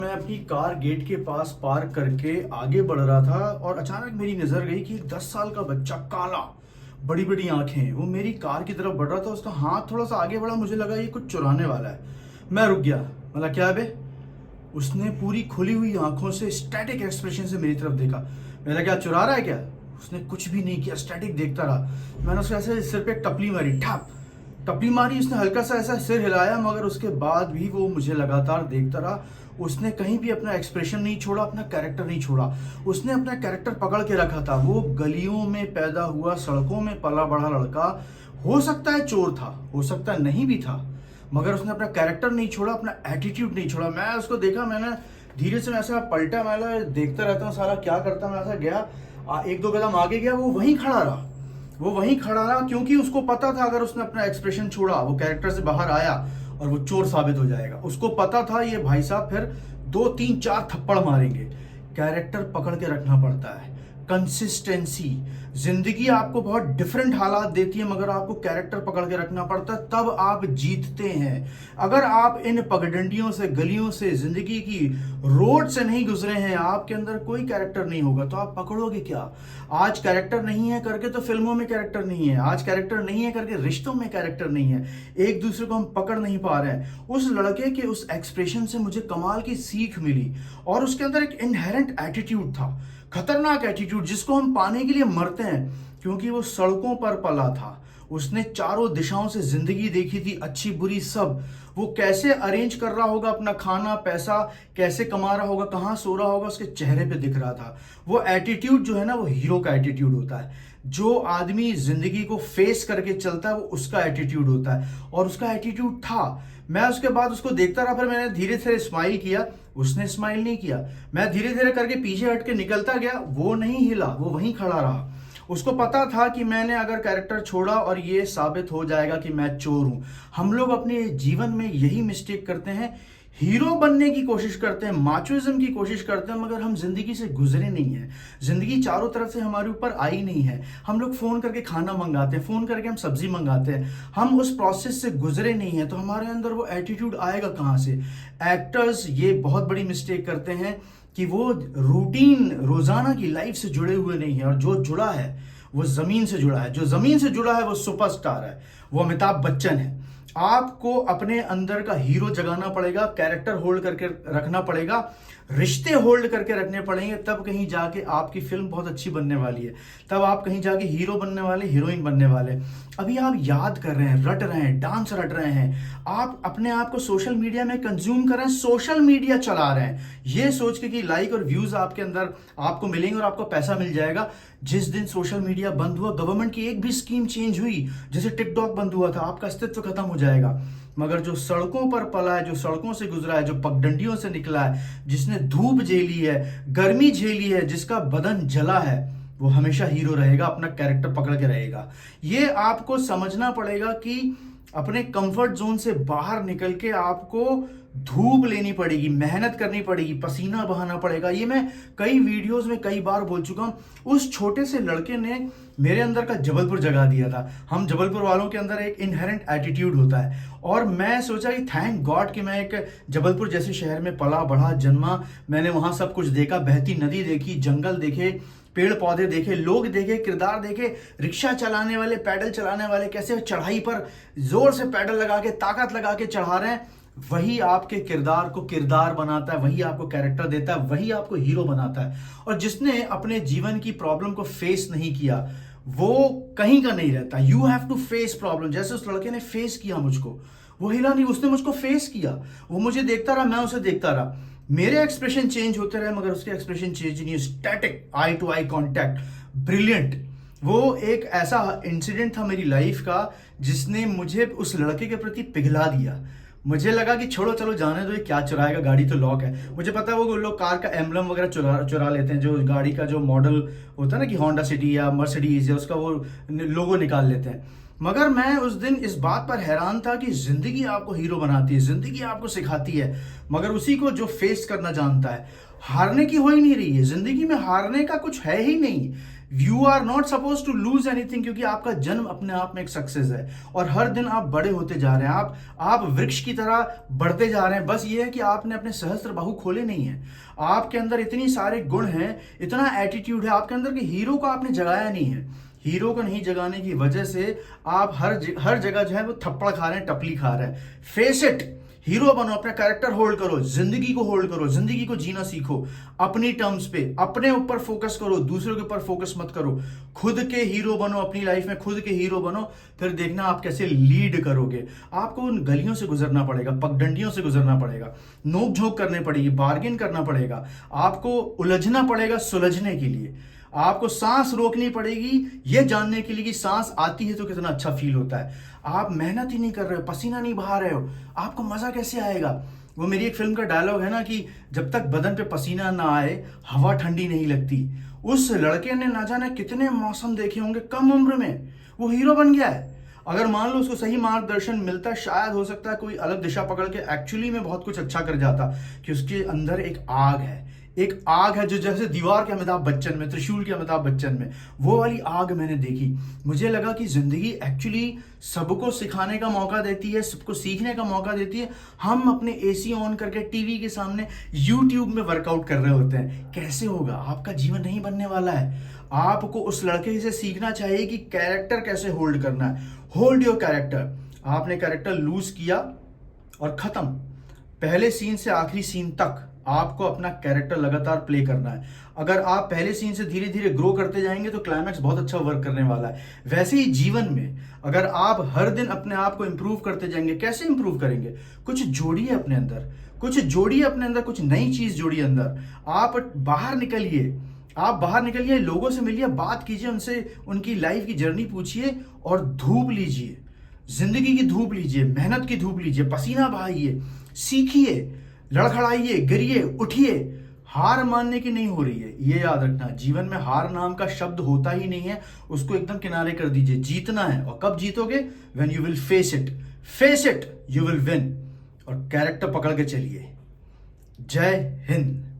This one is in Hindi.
मैं अपनी कार गेट के पास पार्क करके आगे बढ़ रहा था और अचानक मेरी नजर गई कि एक 10 साल का बच्चा, काला, बड़ी बड़ी आंखें, वो मेरी कार की तरफ बढ़ रहा था। उसका हाथ थोड़ा सा आगे बढ़ा, मुझे लगा ये कुछ चुराने वाला है। मैं रुक गया, मतलब क्या बे। उसने पूरी खुली हुई आंखों से स्टैटिक एक्सप्रेशन से मेरी तरफ देखा। मैंने, क्या चुरा रहा है क्या? उसने कुछ भी नहीं किया, स्टैटिक देखता रहा। मैंने उसको ऐसे सिर पे टपली मारी, ठप टपली मारी। उसने हल्का सा ऐसा सिर हिलाया, मगर उसके बाद भी वो मुझे लगातार देखता रहा। उसने कहीं भी अपना एक्सप्रेशन नहीं छोड़ा, अपना कैरेक्टर नहीं छोड़ा। उसने अपना कैरेक्टर पकड़ के रखा था। वो गलियों में पैदा हुआ, सड़कों में पला बढ़ा लड़का, हो सकता है चोर था, हो सकता है नहीं भी था, मगर उसने अपना कैरेक्टर नहीं छोड़ा, अपना एटीट्यूड नहीं छोड़ा। मैं उसको देखा, मैंने धीरे से ऐसा पलटा, मैं देखता रहता हूँ साला क्या करता। मैं ऐसा गया, एक दो कदम आगे गया, वो वहीं खड़ा रहा। वो वहीं खड़ा रहा क्योंकि उसको पता था अगर उसने अपना एक्सप्रेशन छोड़ा, वो कैरेक्टर से बाहर आया और वो चोर साबित हो जाएगा। उसको पता था ये भाई साहब फिर 2 3 4 थप्पड़ मारेंगे। कैरेक्टर पकड़ के रखना पड़ता है, कंसिस्टेंसी। जिंदगी आपको बहुत डिफरेंट हालात देती है, मगर आपको कैरेक्टर पकड़ के रखना पड़ता है, तब आप जीतते हैं। अगर आप इन पगडंडियों से, गलियों से, जिंदगी की रोड से नहीं गुजरे हैं, आपके अंदर कोई कैरेक्टर नहीं होगा, तो आप पकड़ोगे क्या? आज कैरेक्टर नहीं है करके तो फिल्मों में कैरेक्टर नहीं है, आज कैरेक्टर नहीं है करके रिश्तों में कैरेक्टर नहीं है। एक दूसरे को हम पकड़ नहीं पा रहे हैं। उस लड़के के उस एक्सप्रेशन से मुझे कमाल की सीख मिली, और उसके अंदर एक इनहेरेंट एटीट्यूड था, खतरनाक एटीट्यूड, जिसको हम पाने के लिए मरते हैं, क्योंकि वो सड़कों पर पला था। उसने चारों दिशाओं से जिंदगी देखी थी, अच्छी बुरी सब। वो कैसे अरेंज कर रहा होगा अपना खाना, पैसा कैसे कमा रहा होगा, कहाँ सो रहा होगा, उसके चेहरे पे दिख रहा था। वो एटीट्यूड जो है ना, वो हीरो का एटीट्यूड होता है। जो आदमी जिंदगी को फेस करके चलता है, वो उसका एटीट्यूड होता है, और उसका एटीट्यूड था। मैं उसके बाद उसको देखता रहा, फिर मैंने धीरे धीरे स्माइल किया, उसने स्माइल नहीं किया। मैं धीरे धीरे करके पीछे हट के निकलता गया, वो नहीं हिला, वो वहीं खड़ा रहा। उसको पता था कि मैंने अगर कैरेक्टर छोड़ा और ये साबित हो जाएगा कि मैं चोर हूं। हम लोग अपने जीवन में यही मिस्टेक करते हैं, हीरो बनने की कोशिश करते हैं, माचोइज्म की कोशिश करते हैं, मगर हम जिंदगी से गुजरे नहीं हैं। जिंदगी चारों तरफ से हमारे ऊपर आई नहीं है। हम लोग फोन करके खाना मंगाते हैं, फोन करके हम सब्जी मंगाते हैं, हम उस प्रोसेस से गुजरे नहीं है, तो हमारे अंदर वो एटीट्यूड आएगा कहाँ से? एक्टर्स ये बहुत बड़ी मिस्टेक करते हैं कि वो रूटीन, रोजाना की लाइफ से जुड़े हुए नहीं है, और जो जुड़ा है वो जमीन से जुड़ा है। जो जमीन से जुड़ा है वो सुपरस्टार है, वो अमिताभ बच्चन है। आपको अपने अंदर का हीरो जगाना पड़ेगा, कैरेक्टर होल्ड करके रखना पड़ेगा, रिश्ते होल्ड करके रखने पड़ेंगे, तब कहीं जाके आपकी फिल्म बहुत अच्छी बनने वाली है, तब आप कहीं जाके हीरो बनने वाले, हीरोइन बनने वाले। अभी आप याद कर रहे हैं, रट रहे हैं, डांस रट रहे हैं, आप अपने आप को सोशल मीडिया में कंज्यूम कर रहे हैं, सोशल मीडिया चला रहे हैं, ये सोच के कि लाइक और व्यूज आपके अंदर आपको मिलेंगे और आपको पैसा मिल जाएगा। जिस दिन सोशल मीडिया बंद हुआ, गवर्नमेंट की एक भी स्कीम चेंज हुई, जैसे टिकटॉक बंद हुआ था, आपका अस्तित्व खत्म हो जाएगा। मगर जो सड़कों पर पला है, जो सड़कों से गुजरा है, जो पगडंडियों से निकला है, जिसने धूप झेली है, गर्मी झेली है, जिसका बदन जला है, वो हमेशा हीरो रहेगा, अपना कैरेक्टर पकड़ के रहेगा। ये आपको समझना पड़ेगा कि अपने कंफर्ट जोन से बाहर निकल के आपको धूप लेनी पड़ेगी, मेहनत करनी पड़ेगी, पसीना बहाना पड़ेगा। ये मैं कई वीडियोस में कई बार बोल चुका हूं। उस छोटे से लड़के ने मेरे अंदर का जबलपुर जगा दिया था। हम जबलपुर वालों के अंदर एक इनहेरेंट एटीट्यूड होता है, और मैं सोचा कि थैंक गॉड कि मैं एक जबलपुर जैसे शहर में पला बढ़ा, जन्मा। मैंने वहां सब कुछ देखा, बहती नदी देखी, जंगल देखे, पेड़ पौधे देखे, लोग देखे, किरदार देखे, रिक्शा चलाने वाले, पैडल चलाने वाले कैसे चढ़ाई पर जोर से पैडल लगा के, ताकत लगा के चढ़ा रहे हैं। वही आपके किरदार को किरदार बनाता है, वही आपको कैरेक्टर देता है, वही आपको हीरो बनाता है। और जिसने अपने जीवन की प्रॉब्लम को फेस नहीं किया, वो कहीं का नहीं रहता। You have to face problem. जैसे उस लड़के ने फेस किया मुझको, वो हिला नहीं, उसने मुझको फेस किया। वो मुझे देखता रहा, मैं उसे देखता रहा, मेरे एक्सप्रेशन चेंज होते रहे, मगर उसके एक्सप्रेशन चेंज नहीं। Static eye to eye contact, brilliant. वो एक ऐसा इंसिडेंट था मेरी लाइफ का, जिसने मुझे उस लड़के के प्रति पिघला दिया। मुझे लगा कि छोड़ो, चलो जाने दो, ये क्या चुराएगा, गाड़ी तो लॉक है। मुझे पता है वो लोग कार का एम्बलम वगैरह चुरा चुरा लेते हैं, जो गाड़ी का जो मॉडल होता है ना, कि होंडा सिटी या मर्सिडीज या उसका वो लोगो निकाल लेते हैं। मगर मैं उस दिन इस बात पर हैरान था कि जिंदगी आपको हीरो बनाती है, जिंदगी आपको सिखाती है, मगर उसी को जो फेस करना जानता है। हारने की हो ही नहीं रही है जिंदगी में, हारने का कुछ है ही नहीं। You are not suppose to lose anything, क्योंकि आपका जन्म अपने आप में एक सक्सेस है और हर दिन आप बड़े होते जा रहे हैं, आप वृक्ष की तरह बढ़ते जा रहे हैं। बस ये है कि आपने अपने सहस्त्र बाहु खोले नहीं है। आपके अंदर इतनी सारे गुण हैं, इतना एटीट्यूड है आपके अंदर कि हीरो को आपने जगाया नहीं है। हीरो को नहीं जगाने की वजह से आप हर जगह जो है वो थप्पड़ खा रहे हैं, टपली खा रहे हैं। फेस इट, हीरो बनो, अपना कैरेक्टर होल्ड करो, जिंदगी को होल्ड करो, जिंदगी को जीना सीखो अपनी टर्म्स पे, अपने ऊपर फोकस करो, दूसरों के ऊपर फोकस मत करो। खुद के हीरो बनो, अपनी लाइफ में खुद के हीरो बनो, फिर देखना आप कैसे लीड करोगे। आपको उन गलियों से गुजरना पड़ेगा, पगडंडियों से गुजरना पड़ेगा, नोक झोंक करने पड़ेगी, बार्गेन करना पड़ेगा, आपको उलझना पड़ेगा सुलझने के लिए। आपको सांस रोकनी पड़ेगी ये जानने के लिए कि सांस आती है तो कितना अच्छा फील होता है। आप मेहनत ही नहीं कर रहे हो, पसीना नहीं बहा रहे हो, आपको मजा कैसे आएगा। वो मेरी एक फिल्म का डायलॉग है ना कि जब तक बदन पे पसीना ना आए हवा ठंडी नहीं लगती। उस लड़के ने ना जाने कितने मौसम देखे होंगे कम उम्र में, वो हीरो बन गया है। अगर मान लो उसको सही मार्गदर्शन मिलता, शायद हो सकता है कोई अलग दिशा पकड़ के एक्चुअली में बहुत कुछ अच्छा कर जाता। कि उसके अंदर एक आग है, एक आग है जो जैसे दीवार के अमिताभ बच्चन में, त्रिशूल के अमिताभ बच्चन में, वो वाली आग मैंने देखी। मुझे लगा कि जिंदगी एक्चुअली सबको सिखाने का मौका देती है, सबको सीखने का मौका देती है। हम अपने एसी ऑन करके टीवी के सामने यूट्यूब में वर्कआउट कर रहे होते हैं। कैसे होगा, आपका जीवन नहीं बनने वाला है। आपको उस लड़के से सीखना चाहिए कि कैरेक्टर कैसे होल्ड करना है। Hold your character. आपने कैरेक्टर लूज किया और खत्म। पहले सीन से आखिरी सीन तक आपको अपना कैरेक्टर लगातार प्ले करना है। अगर आप पहले सीन से धीरे धीरे ग्रो करते जाएंगे तो क्लाइमैक्स बहुत अच्छा वर्क करने वाला है। वैसे ही जीवन में अगर आप हर दिन अपने आप को इंप्रूव करते जाएंगे, कैसे इंप्रूव करेंगे, कुछ जोड़िए अपने अंदर, कुछ जोड़िए अपने अंदर, कुछ नई चीज जोड़िए अंदर। आप बाहर निकलिए, आप बाहर निकलिए, लोगों से मिलिए, बात कीजिए उनसे, उनकी लाइफ की जर्नी पूछिए और धूप लीजिए, जिंदगी की धूप लीजिए, मेहनत की धूप लीजिए, पसीना बहाइए, सीखिए, लड़खड़ाइए, गिरिए, उठिए। हार मानने की नहीं हो रही है, ये याद रखना। जीवन में हार नाम का शब्द होता ही नहीं है, उसको एकदम किनारे कर दीजिए। जीतना है, और कब जीतोगे, when you will face it you will win. और कैरेक्टर पकड़ के चलिए। जय हिंद।